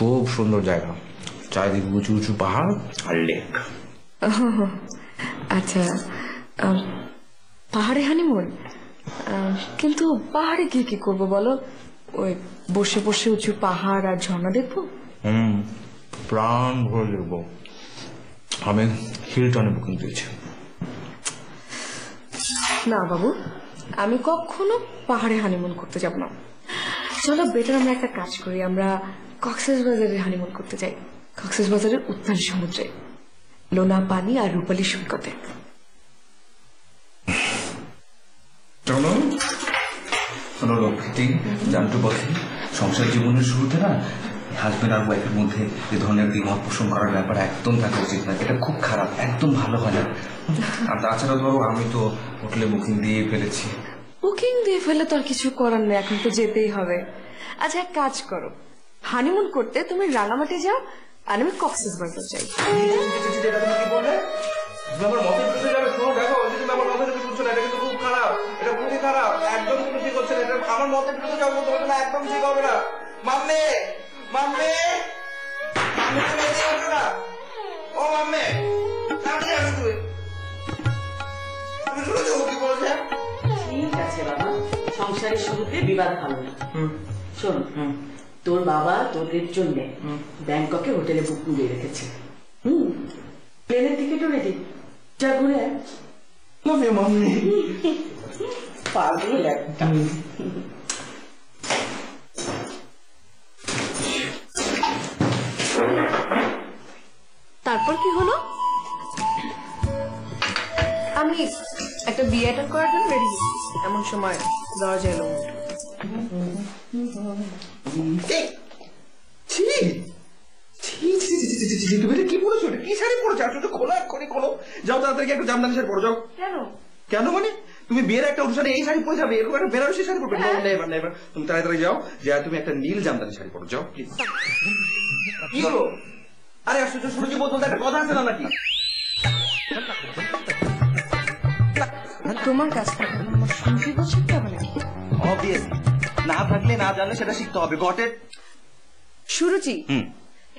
খুব সুন্দর জায়গা, চারিদিকে উঁচু উঁচু পাহাড় আর লেক। আচ্ছা, পাহাড়ে হানিমুন? কিন্তু পাহাড়ে গিয়ে কি করবো বলো? ওই বসে বসে উঁচু পাহাড় আর ঝর্ণা দেখবো? প্রাণ ভরে দেখবো। আমি হিলটনে বুকিং দিয়েছি। না বাবু, আমি কখনো পাহাড়ে হানিমুন করতে যাব না। চলো বেটার আমরা একটা কাজ করি, আমরা কক্সবাজারে হানিমুন করতে যাই। কক্সবাজারের উত্তর সমুদ্রে, লোনা পানি আর রূপালী সৈকতে। চলো শোনো লক্ষ্মী, জানতে পারছি সংসার জীবনের শুরুতে না হাজবেন্ড আর ওয়াইফের মধ্যে এ ধরনের দ্বিমত পোষণ করার ব্যাপার একদম থাকা উচিত না। এটা খুব খারাপ, একদম ভালো হয় না। আর তাছাড়া ধরো আমি তো হোটেলে বুকিং দিয়ে ফেলেছি। বুকিং দিয়ে ফেলে তো আর কিছু করার নেই, এখন তো যেতেই হবে। আচ্ছা এক কাজ করো, হানিমুন করতে তুমি রাঙামাটি যাও আর আমি কক্সবাজার যাই। আমার মতে একদম ঠিক হবে না। মাম্মে মাম্মে ও মাম্মে, ঠিক আছে বাবা, সংসারের শুরুতে বিবাদ ভালো না। শোন, তোর বাবা তোদের জন্য ব্যাংককে হোটেলে বুকিং দিয়ে রেখেছে। প্লেনের টিকিটও রেডি, যা ঘুরে পাগল একটা। তারপর কি হলো? আমি একটা বিয়ে অ্যাটেন্ড করার জন্য রেডি। এমন সময় দরজা এলো। কি পড়েছো? কি শাড়ি পড়েছো? আসলে খোলা করে খোলো। যাও তাড়াতাড়ি একটা জামদানি শাড়ি পরো, যাও। কেন? কেন মানে তুমি বিয়ের একটা অনুষ্ঠানে এই শাড়ি পরে যাবে? এরকম একটা বেনারসি শাড়ি পরবে? নেভার। তুমি তাড়াতাড়ি যাও, যা তুমি একটা নীল জামদানি শাড়ি পরো, যাও প্লিজ। কি হলো? আরে আশ্চর্য, সুরজি বলতে একটা কথা আছে না নাকি? তোমার কাছ থেকে আমার শুনতে শিখতে হবে নাকি? অবভিয়াসলি, না থাকলে না জানলে সেটা শিখতে হবে। গটে সুরুচি,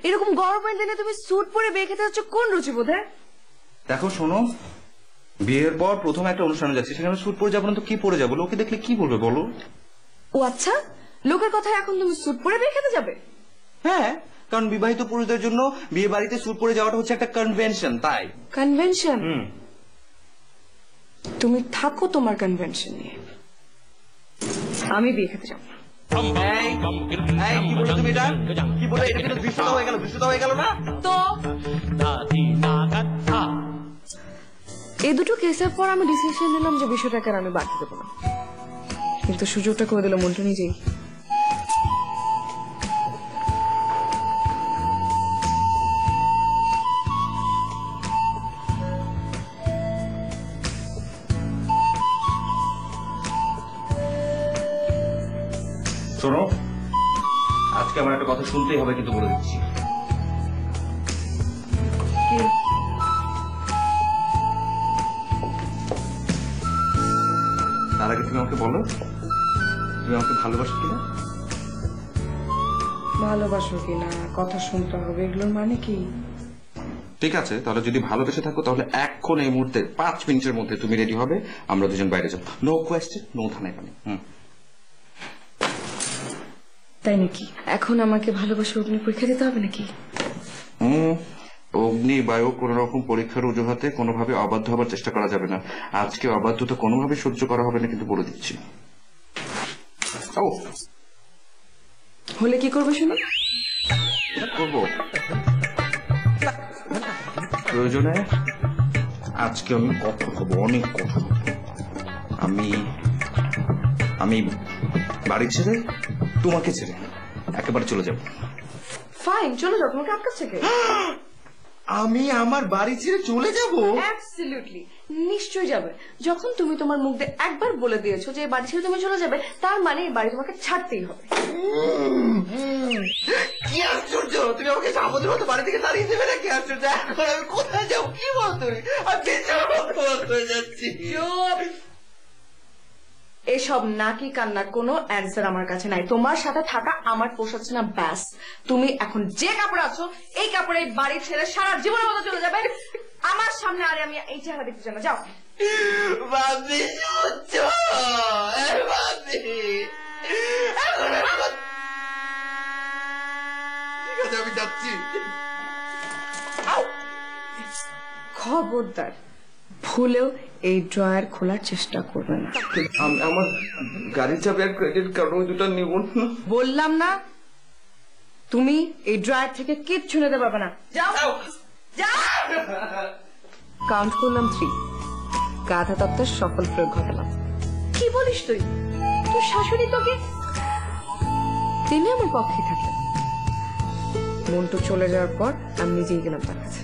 এরকম গরমের দিনে তুমি স্যুট পরে বিয়ে খেতে যাচ্ছ, কোন রুচি বোধ হয়? দেখো শোনো, বিয়ের পর প্রথম একটা অনুষ্ঠানে যাচ্ছি, সেখানে স্যুট পরে যাবো না তো কি পরে যাবো? লোকে দেখলে কি বলবে বলো? ও আচ্ছা, লোকের কথা এখন তুমি স্যুট পরে বিয়ে খেতে যাবে? হ্যাঁ, কারণ বিবাহিত পুরুষদের জন্য বিয়ে বাড়িতে স্যুট পরে যাওয়াটা হচ্ছে একটা কনভেনশন, তাই। কনভেনশন? তুমি থাকো তোমার কনভেনশন নিয়ে, আমি বিয়ে খেতে যাবো। কি বলছো তুমি এটা? কি বলে? এটা কিন্তু দৃশ্যতা হয়ে গেল, দৃশ্যতা হয়ে গেল না তো? এই দুটো কেসের পর আমি ডিসিশন নিলাম যে বিষয়টাকে আমি বাড়তে দেবো না, কিন্তু সুযোগটা করে দিল মন্টু নিজেই। শোনো, আজকে আমার একটা কথা শুনতেই হবে, কিন্তু বলে দিচ্ছি। তার আগে তুমি আমাকে বলো, তুমি আমাকে ভালোবাসো কিনা? ভালোবাসো কিনা, কথা শুনতে হবে, এগুলোর মানে কি? ঠিক আছে, তাহলে যদি ভালোবেসে থাকো তাহলে এখন এই মুহূর্তে 5 মিনিটের মধ্যে তুমি রেডি হবে, আমরা দুজন বাইরে যাবো। নো কোয়েশ্চেন, নো থানায় পানি। তাই নাকি? এখন আমাকে ভালোবাসা অগ্নি পরীক্ষা দিতে হবে নাকি? অগ্নি বায়ু কোন রকম পরীক্ষার অজুহাতে কোনোভাবে অবাধ্য হবার চেষ্টা করা যাবে না। আজকে অবাধ্যতা কোনোভাবে সহ্য করা হবে না, কিন্তু বলে দিচ্ছি। হলে কি করবে শুনো? করবো প্রয়োজনে আজকে আমি কথা বলবো, অনেক কথা বলবো। আমি বাড়ি ছেড়ে, তোমাকে ছেড়ে একেবারে চলে যাব। ফাইন, চলে যাও, তোমাকে আটকাচ্ছে কে? আমি আমার বাড়ি ছেড়ে চলে যাব? অ্যাবসলিউটলি, নিশ্চয়ই যাবে। যখন তুমি তোমার মুখ দিয়ে একবার বলে দিয়েছো যে বাড়ি ছেড়ে তুমি চলে যাবে, তার মানে এই বাড়ি তোমাকে ছাড়তেই হবে। কি আশ্চর্য, তুমি আমাকে সামুদ্রের মতো বাড়ি থেকে তাড়িয়ে দেবে না? কি আশ্চর্য, এখন আমি কোথায় যাবো? কি বল তুমি? আমি হয়ে যাচ্ছি। এসব নাকি কান্নার কোনো অ্যান্সার আমার কাছে নাই। তোমার সাথে থাকা আমার পোষাচ্ছে না, ব্যাস। তুমি এখন যে কাপড়ে আছো এই কাপড়ে বাড়ি ছেড়ে সারা জীবনের মতো চলে যাবে। আমার সামনে আরে আমি এই চেহারা দেখতে চাই না, যাও। ভাবি আমি যাচ্ছি। খবরদার ভুলেও এই ড্রয়ার খোলার চেষ্টা করবে না। আমার গাড়ির চাবি আর ক্রেডিট কার্ড ওই দুটো নিব না। বললাম না তুমি এই ড্রয়ার থেকে কিচ্ছু নিতে পারবে না, যাও যাও। কাউন্ট করলাম 3, গাধা তত্ত্বের সফল প্রয়োগ ঘটালাম। কি বলিস তুই? তোর শাশুড়ি তোকে, তিনি আমার পক্ষে থাকলেন। মন্টু চলে যাওয়ার পর আমি নিজেই গেলাম তার কাছে।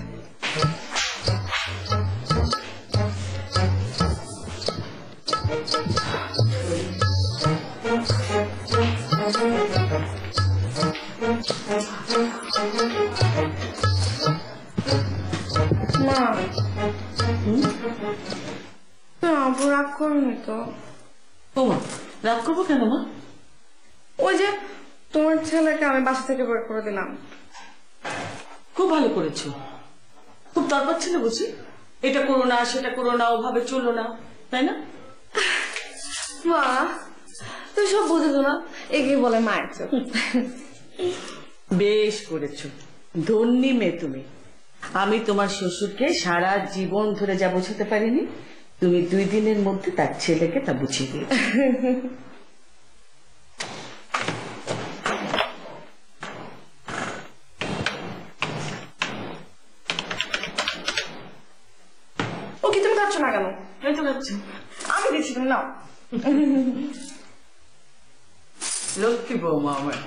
মা, আপু রাগ করুন তো। ও মা, রাগ করবো কেন মা? ওই যে তোমার ছেলেকে আমি বাসা থেকে বের করে দিলাম। খুব ভালো করেছো। খুব দরকার ছিল বুঝি, এটা করো না সেটা করো না, ওভাবে চলো না, তাই না? মা তুই সব বুঝেছো না, এগিয়ে বলে মায়ের চোখ। বেশ করেছো, ধন্যী মেয়ে তুমি। আমি তোমার শ্বশুরকে সারা জীবন ধরে যা বোঝাতে পারিনি, তুমি 2 দিনের মধ্যে তার ছেলেকে তা বুঝিয়ে দিয়েছো। ও কি তুমি খাচ্ছ না কেন? এই তো ভাবছি আমি দিচ্ছি, তুমি নাও। লক্ষ্মী বৌমা আমার।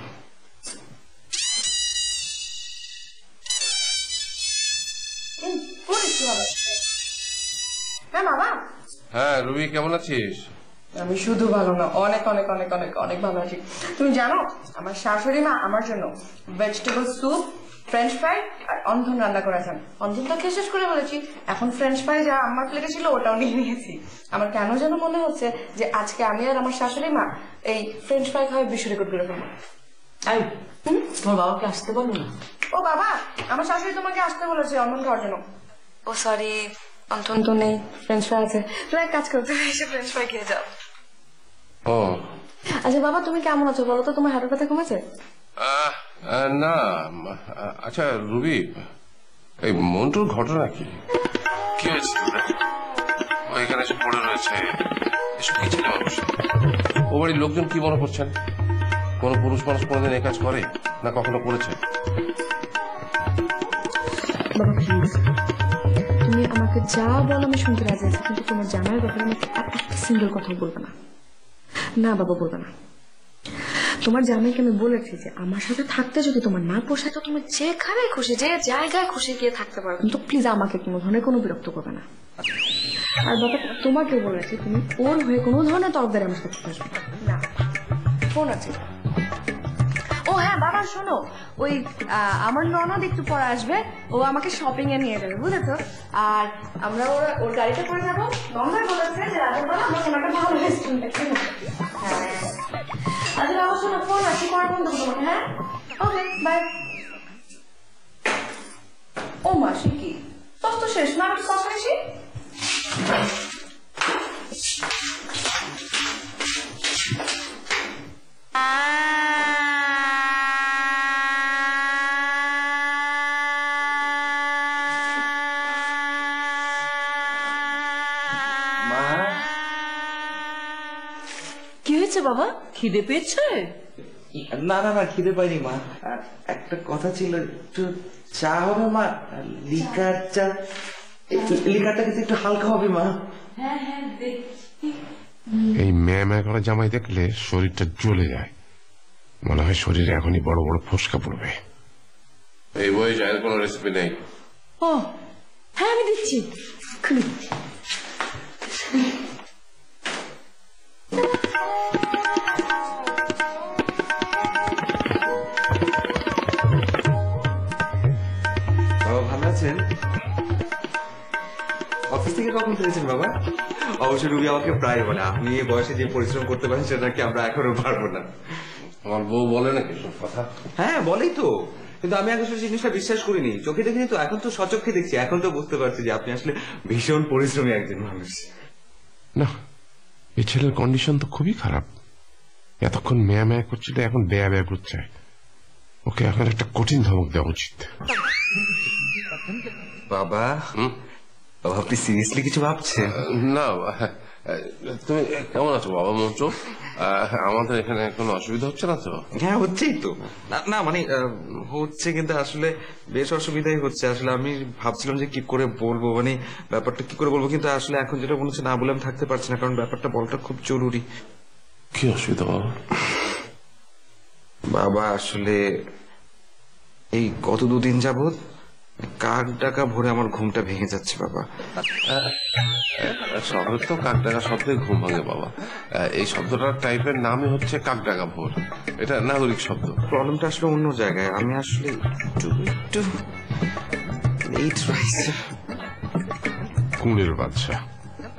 হ্যাঁ বাবা। হ্যাঁ রুবি, কেমন আছিস? আমি শুধু ভালো না, অনেক অনেক অনেক অনেক অনেক ভালো আছি। তুমি জানো আমার শাশুড়ি মা আমার জন্য ভেজিটেবল স্যুপ, ফ্রেঞ্চ ফ্রাই আর অন্ধন রান্না করেছেন। অন্ধনটা খেয়ে শেষ করে বলেছি, এখন ফ্রেঞ্চ ফ্রাই যা আমার প্লেটে ছিল ওটাও নিয়ে নিয়েছি। আমার কেন যেন মনে হচ্ছে যে আজকে আমি আর আমার শাশুড়ি মা এই ফ্রেঞ্চ ফ্রাই খাওয়ার বিশ্ব রেকর্ড করে ফেলবো। তোমার বাবাকে আসতে বলো না। ও বাবা, আমার শাশুড়ি তোমাকে আসতে বলেছে অন্ধন খাওয়ার জন্য। ও সরি, অন্ধন তো নেই, ফ্রেঞ্চ ফ্রাই আছে। তুমি এক কাজ করো, তুমি এসে ফ্রেঞ্চ ফ্রাই খেয়ে যাও। ও আচ্ছা বাবা, তুমি কেমন আছো বলো তো? তোমার হাঁটুর ব্যথা কমেছে? না, আচ্ছা রুবি, এই মন্টুর ঘটনা কি? কি হয়েছে? ও এখানে এসে পড়ে রয়েছে, এসব কি ছিল? ও বাড়ির লোকজন কি মনে করছেন? কোন পুরুষ মানুষ কোনোদিন এই কাজ করে না, কখনো করেছে? বাবা প্লিজ, তুমি আমাকে যা বলো আমি শুনতে রাজি আছি, কিন্তু তোমার জামাইয়ের ব্যাপারে আমাকে একটা সিঙ্গেল কথা বলবে না। না বাবা, বলবে না। তোমার জামাইকে আমি বলেছি যে আমার সাথে থাকতে যদি তোমার না পোষায় তো তুমি যেখানে খুশি, যে জায়গায় খুশি গিয়ে থাকতে পারো, কিন্তু প্লিজ আমাকে কোনো ধরনের কোনো বিরক্ত করবে না। আর বাবা তোমাকে বলেছি তুমি ওর হয়ে কোনো ধরনের তরফদারি আমার সাথে আসবে না। ফোন আছে। ও হ্যাঁ বাবা শোনো, ওই আমার ননদ একটু পরে আসবে, ও আমাকে শপিং এ নিয়ে যাবে, বুঝেছো? আর আমরা ওর গাড়িটা করে যাবো। ননদ বলেছে যে রাতের বেলা আমরা কোনো একটা ভালো রেস্টুরেন্টে খেয়ে নেবো। হ্যাঁ আচ্ছা বাবা শোনো, ফোন আছে, পরে ফোন দেবো তোমাকে। হ্যাঁ ওকে বাই। ও মাসি কি তোর তো শেষ না, আমি কথা বেশি। কি হয়েছে বাবা, খিদে পেয়েছে? না না না, খিদে পাইনি মা। একটা কথা ছিল, একটু চা হবে মা? লিকার চা। লিকারটা কিন্তু একটু হালকা হবে মা। এই ম্যাম করা জামাই দেখলে শরীরটা জ্বলে যায়, মনে হয় শরীরে এখনই বড় বড় ফোসকা পড়বে। এই বই চায়ের কোনো রেসিপি নেই? ও হ্যাঁ আমি দিচ্ছি, খুলে দিচ্ছি। বাবা ভালো আছেন? অফিস থেকে কখন ফিরেছেন বাবা? অবশ্য রুবি আমাকে প্রায় বলে, আপনি এই বয়সে যে পরিশ্রম করতে পারেন সেটা কি আমরা এখনো পারবো না। আমার বউ বলে নাকি সব কথা? হ্যাঁ বলেই তো, কিন্তু আমি আসলে জিনিসটা বিশ্বাস করিনি, চোখে দেখিনি তো, এখন তো সচক্ষে দেখছি, এখন তো বুঝতে পারছি যে আপনি আসলে ভীষণ পরিশ্রমী একজন মানুষ। না, এই ছেলের কন্ডিশন তো খুবই খারাপ। এতক্ষণ মেয়া মেয়া করছিল, এখন বেয়া বেয়া করছে। ওকে এখন একটা কঠিন ধমক দেওয়া উচিত। বাবা, আপনি সিরিয়াসলি কিছু ভাবছেন? না, তুমি কেমন আছো বাবা মন্ত্র? আমাদের এখানে কোনো অসুবিধা হচ্ছে না তো? হ্যাঁ হচ্ছেই তো। না মানে হচ্ছে, কিন্তু আসলে বেশ অসুবিধাই হচ্ছে। আসলে আমি ভাবছিলাম যে কি করে বলবো, মানে ব্যাপারটা কি করে বলবো, কিন্তু আসলে এখন যেটা মনে হচ্ছে না বলে আমি থাকতে পারছি না, কারণ ব্যাপারটা বলাটা খুব জরুরি। কি অসুবিধা বাবা? বাবা আসলে এই গত দুদিন যাবৎ কাক ডাকা ভোরে আমার ঘুমটা ভেঙে যাচ্ছে বাবা। শহরে তো কাক ডাকা শব্দে ঘুম ভাঙে বাবা। এই শব্দটার টাইপের নামই হচ্ছে কাক ডাকা ভোর। এটা নাগরিক শব্দ। প্রবলেমটা আসলে অন্য জায়গায়। আমি আসলে একটু লেট রাইজার। কুঁড়ের বাচ্চা,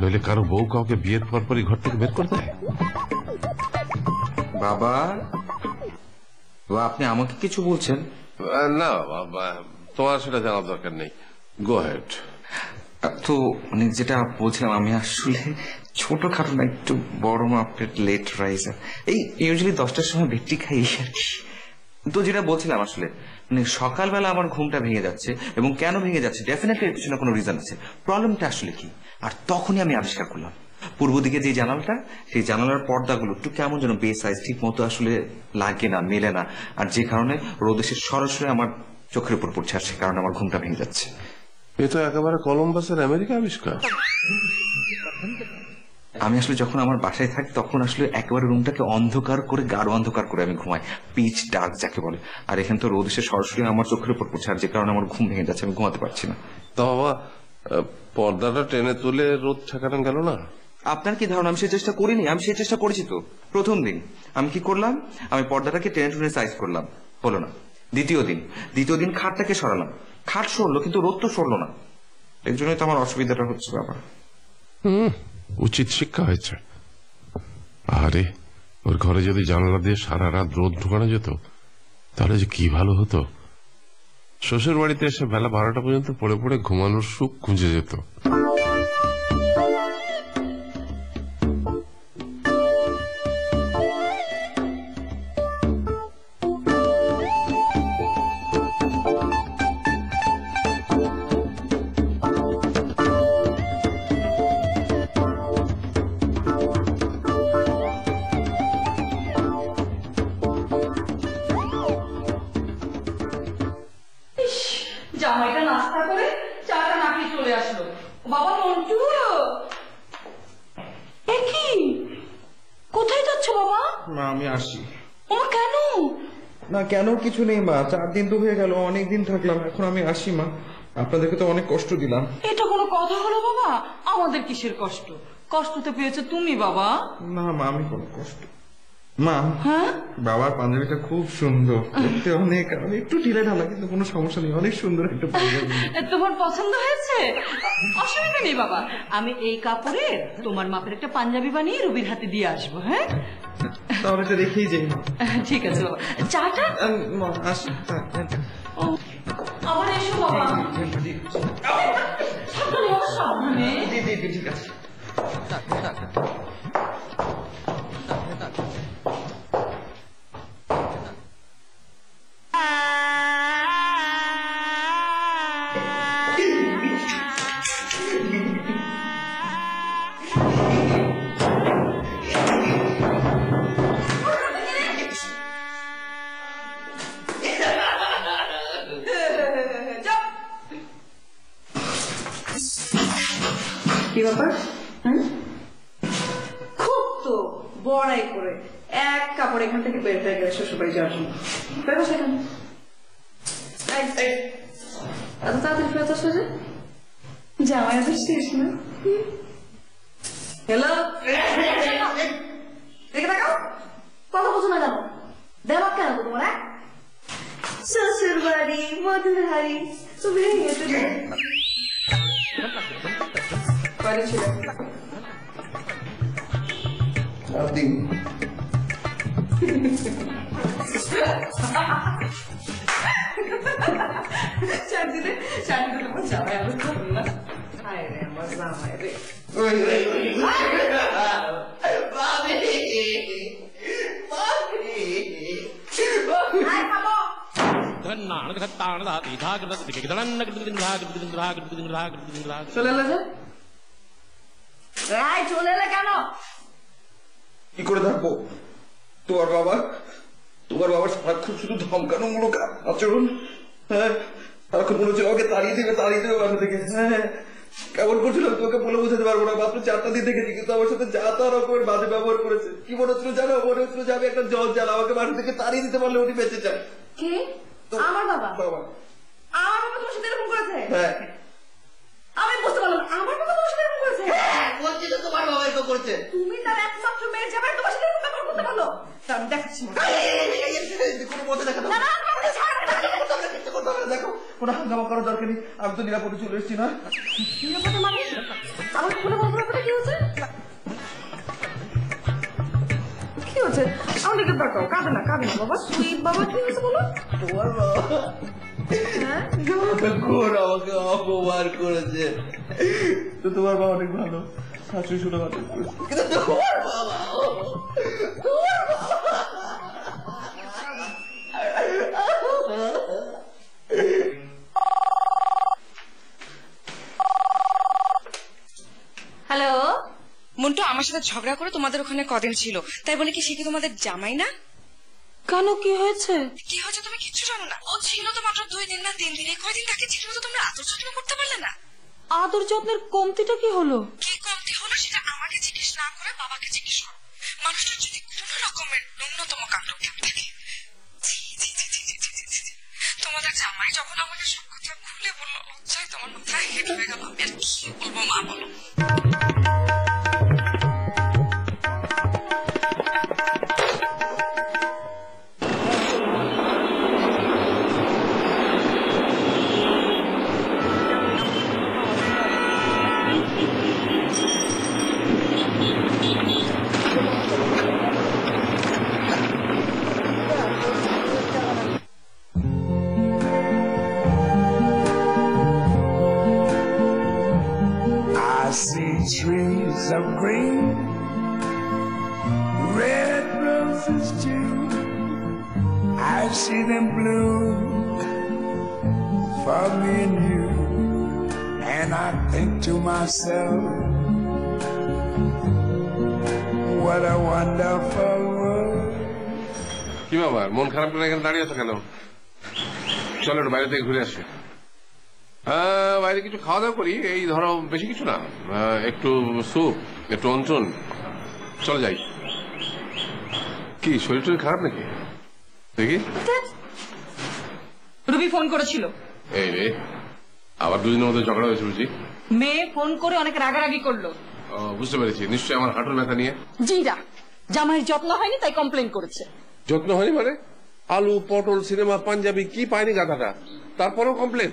নইলে কারো বউ কাউকে বিয়ের পরপরই ঘর থেকে বের করে দেয়? বাবা, আপনি আমাকে কিছু বলছেন? না বাবা, তোমার সেটা জানার দরকার নেই। গো হেড। তো মানে যেটা বলছিলাম, আমি আসলে ছোটখাটো না, একটু বড় মাপের লেট রাইজার। এই ইউজুয়ালি 10টার সময় ভেট্টি খাই আর কি। তো যেটা বলছিলাম আসলে, মানে সকালবেলা আমার ঘুমটা ভেঙে যাচ্ছে, এবং কেন ভেঙে যাচ্ছে ডেফিনেটলি এর পিছনে কোনো রিজন আছে। প্রবলেমটা আসলে কি? আর তখনই আমি আবিষ্কার করলাম পূর্ব দিকে যে জানালাটা, সেই জানালার পর্দাগুলো একটু কেমন যেন বেসাইজ, ঠিক মতো আসলে লাগে না, মেলে না, আর যে কারণে রোদ এসে সরাসরি আমার চোখের উপর পড়ছে, আর সে কারণে আমার ঘুমটা ভেঙে যাচ্ছে। এ তো একেবারে কলম্বাসের আমেরিকা আবিষ্কার। আমি আসলে যখন আমার বাসায় থাকি তখন আসলে একেবারে রুমটাকে অন্ধকার করে, গাঢ় অন্ধকার করে আমি ঘুমাই, পিচ ডার্ক যাকে বলে। আর এখানে তো রোদ এসে সরাসরি আমার চোখের উপর পড়ছে, আর যে কারণে আমার ঘুম ভেঙে যাচ্ছে, আমি ঘুমাতে পারছি না। তা বাবা, পর্দাটা টেনে তুলে রোদ ঠেকানো গেল না? আপনার কি ধারণা আমি সেই চেষ্টা করিনি? আমি সেই চেষ্টা করেছি তো। প্রথম দিন আমি কি করলাম, আমি পর্দাটাকে টেনে টুনে সাইজ করলাম, হলো না। দ্বিতীয় দিন খাটটাকে সরালাম, খাট সরলো কিন্তু রোদ তো সরলো না। এর জন্যই তো আমার অসুবিধাটা হচ্ছে বাবা। উচিত শিক্ষা হয়েছে। আরে ওর ঘরে যদি জানালা দিয়ে সারা রাত রোদ ঢুকানো যেত, তাহলে যে কি ভালো হতো। শ্বশুর বাড়িতে এসে বেলা 12টা পর্যন্ত পড়ে পড়ে ঘুমানোর সুখ খুঁজে যেত। জামাইটা নাস্তা করে চাটা না খেয়ে চলে আসলো। বাবা মন্টু, কি কোথায় যাচ্ছ বাবা? মা আমি আসি। ও কেন? না কেন কিছু নেই মা, 4 দিন তো হয়ে গেল, অনেক দিন থাকলাম, এখন আমি আসি মা। আপনাদেরকে তো অনেক কষ্ট দিলাম। এটা কোনো কথা হলো বাবা? আমাদের কিসের কষ্ট? কষ্ট তো পেয়েছো তুমি বাবা। না মা, আমি কোনো কষ্ট। মা, হ্যাঁ বাবার পাঞ্জাবিটা খুব সুন্দর, দেখতে অনেক একটু ঢিলে ঢালা, কিন্তু কোনো সমস্যা নেই, অনেক সুন্দর একটা পাঞ্জাবি। তোমার পছন্দ হয়েছে? অসুবিধা নেই বাবা, আমি এই কাপড়ে তোমার মাপের একটা পাঞ্জাবি বানিয়ে রুবির হাতে দিয়ে আসবো। হ্যাঁ তাহলে এটা রেখেই যাই মা। ঠিক আছে বাবা, চাটা আসি। আবার এসো বাবা। সাবধানে। ঠিক আছে। কি ব্যাপার? খুব তো বড়াই করে এক কাপড় এখান থেকে বের হয়ে গেলে শ্বশুর বাড়ি যাওয়ার জন্য। বেরো সেখানে, এত তাড়াতাড়ি ফেরত আসবে যে? জামাই আসছিস না? হ্যালো, দেখে দেখাও, কথা বলছো না কেন? দেমাক কেন তো তোমার? শ্বশুর বাড়ি মধুর হাড়ি ভেঙে কয়টা ছিল? তোমার জামাই আলো খাবেন না? হায় রে আমার জামাই রে। চলে এলে যে? চলে এলে কেন? কি করে থাকবো? তোমার বাবার সারাক্ষণ শুধু ধমকানোমূলক আচরণ। হ্যাঁ, সারাক্ষণ মনে হচ্ছে ওকে তাড়িয়ে দেবে বাসা থেকে। হ্যাঁ, কেমন করছিল তোকে বলে বোঝাতে পারবো না। মাত্র 4টা দিন দেখেছি, কিন্তু আমার সাথে যা তা রকমের বাজে ব্যবহার করেছে। কি মনে হচ্ছিল জানো? মনে হচ্ছিল যে আমি একটা জল জ্বালা, আমাকে বাসা থেকে তাড়িয়ে দিতে পারলে উনি বেঁচে যান। কে? আমার বাবা? বাবা। আমার বাবা তোমার সাথে এরকম করেছে? হ্যাঁ, আমি বুঝতে পারলাম না, আমার বাবা তোমার সাথে এরকম করেছে? বলছি তো তোমার বাবা এরকম করছে। তুমি তার একমাত্র মেয়ের জামাই, তোমার সাথে এরকম ব্যবহার করতে পারলো? তা আমি দেখাচ্ছি না। কোনো মতে দেখা দাও। দেখো, কোনো হাঙ্গামা করার দরকার নেই। আমি তো নিরাপদে চলে এসেছি না। নিরাপদে মানে? আমার খুলে বলবো ব্যাপারটা কি হচ্ছে? কি হচ্ছে? আমাদেরকে দেখাও। কাঁদে না বাবা। সুইট বাবা, কি হয়েছে বলো? তোমার বাবা ঘোর আমাকে অপমান করেছে। তো তোমার বাবা অনেক ভালো, শাশুড়ি শুনে ভালো, কিন্তু তোমার বাবা হ্যালো মন্টু আমার সাথে ঝগড়া করে তোমাদের ওখানে কদিন ছিল, তাই বলে কি সে কি তোমাদের জামাই না? কেন, কি হয়েছে? কি হয়েছে তুমি কিচ্ছু জানো না? ও ছিল তো মাত্র 2 দিন না 3 দিন, এই কয়দিন তাকে ছিল তো তোমরা আদর যত্ন করতে পারলে না? আদর যত্নের কমতিটা কি হলো? কি কমতি হলো সেটা আমাকে জিজ্ঞেস না করে বাবাকে জিজ্ঞেস করো। মানুষটার যদি কোনো রকমের ন্যূনতম কাণ্ড থাকে। তোমাদের জামাই যখন আমাকে সব কথা খুলে বললো, লজ্জায় তোমার মাথায় হেঁট হয়ে গেল। আমি আর কি বলবো মা, বলো। Trees of green, red roses too. I see them bloom for me and you, and I think to myself, what a wonderful world. কি ব্যাপার, মন খারাপ করে এখানে দাঁড়িয়ে আছো কেন? চলো একটু বাইরে থেকে ঘুরে আসি। বাইরে কিছু খাওয়া দাওয়া করি, এই ধরো বেশি কিছু না, একটু স্যুপ, একটু অঞ্চন, চলে যাই। কি শরীর টরীর খারাপ নাকি? দেখি। রুবি ফোন করেছিল। এই রে, আবার দুদিনের মধ্যে ঝগড়া হয়েছে বুঝি? মেয়ে ফোন করে অনেক রাগারাগি করলো। বুঝতে পেরেছি, নিশ্চয়ই আমার হাঁটুর ব্যথা নিয়ে। জি না, জামাইয়ের যত্ন হয়নি তাই কমপ্লেন করেছে। যত্ন হয়নি মানে? আলু, পটল, সিনেমা, পাঞ্জাবি কি পায়নি গাধাটা, তারপরেও কমপ্লেন?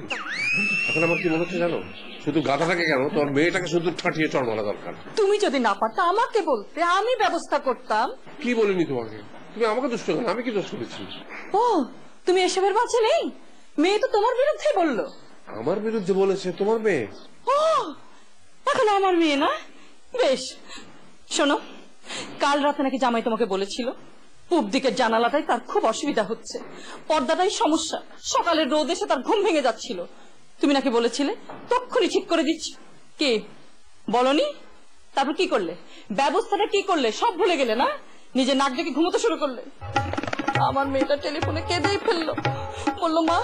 এখন আমার কি মনে হচ্ছে জানো, শুধু গাধাটাকে কেন, তোর মেয়েটাকে শুধু ঠাটিয়ে চড় মারা দরকার। তুমি যদি না পারতে আমাকে বলতে, আমি ব্যবস্থা করতাম। কি বলিনি তোমাকে? তুমি আমাকে দুষ্ট কেন? আমি কি দোষ করেছি? ও, তুমি এসবের মাঝে নেই? মেয়ে তো তোমার বিরুদ্ধে বললো। আমার বিরুদ্ধে বলেছে তোমার মেয়ে? ও, এখন আমার মেয়ে না? বেশ, শোনো, কাল রাতে নাকি জামাই তোমাকে বলেছিল পূব দিকের জানালাটাই তার খুব অসুবিধা হচ্ছে, পর্দাটাই সমস্যা, সকালের রোদ এসে তার ঘুম ভেঙে যাচ্ছিল। তুমি নাকি বলেছিলে তক্ষুনি ঠিক করে দিচ্ছি। কি বলনি? তারপর কি করলে? ব্যবস্থাটা কি করলে? সব ভুলে গেলে না? নিজে নাক ডেকে ঘুমোতে শুরু করলে। আমার মেয়েটা টেলিফোনে কেঁদেই ফেললো, বললো মা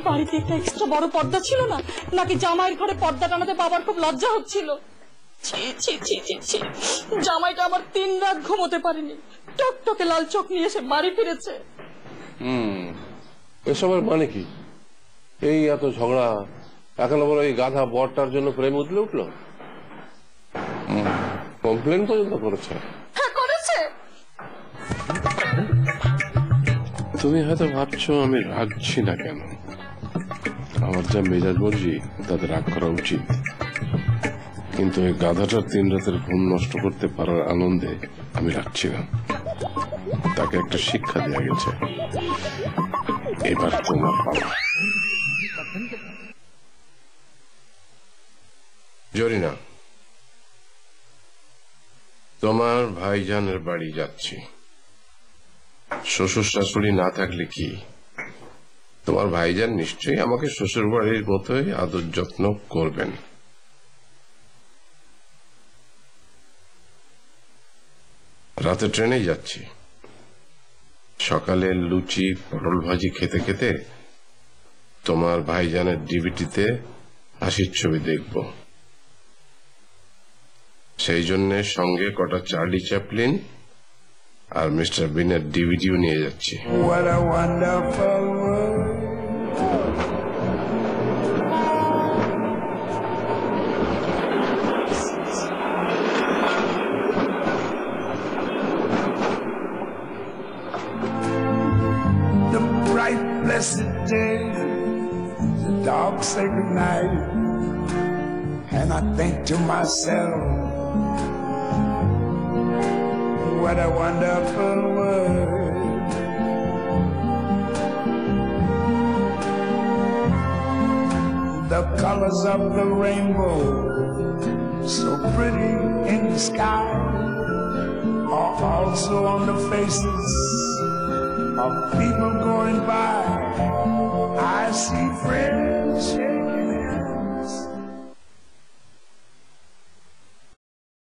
বাড়িতে একটা এক্সট্রা বড় পর্দা ছিল না, নাকি জামাইয়ের ঘরে পর্দা টানাতে বাবার খুব লজ্জা হচ্ছিল। জামাইটা আমার 3 রাত ঘুমোতে পারেনি, টকটকে লাল চোখ নিয়ে এসে বাড়ি ফিরেছে। এসবের মানে কি? এই এত ঝগড়া, এখন বলো এই গাধা বরটার জন্য প্রেম উঠলে উঠলো, কমপ্লেন পর্যন্ত করেছে। হ্যাঁ করেছে। তুমি হয়তো ভাবছো আমি রাগছি না কেন, আমার যা মেজাজ মর্জি তাদের রাগ করা উচিত, কিন্তু এই গাধাটার 3 রাতের ঘুম নষ্ট করতে পারার আনন্দে আমি রাখছি না, তাকে একটা শিক্ষা দেওয়া গেছে। এবার তোমার পালা। জরিনা, তোমার ভাইজানের বাড়ি যাচ্ছি। শ্বশুর শাশুড়ি না থাকলে কি, তোমার ভাইজান নিশ্চয়ই আমাকে শ্বশুর বাড়ির মতোই আদর যত্ন করবেন। রাতে ট্রেনেই যাচ্ছি। সকালে লুচি পটল ভাজি খেতে খেতে তোমার ভাইজানের ডিভিডিতে হাসির ছবি দেখব। সেই জন্য সঙ্গে কটা চার্লি চ্যাপলিন আর মিস্টার বিনের ডিভিডিও নিয়ে যাচ্ছি। What a wonderful world. The bright blessed day, the dark sacred night, and I think to myself, what a wonderful world. The colors of the rainbow, so pretty in the sky, are also on the faces of people going by. I see friends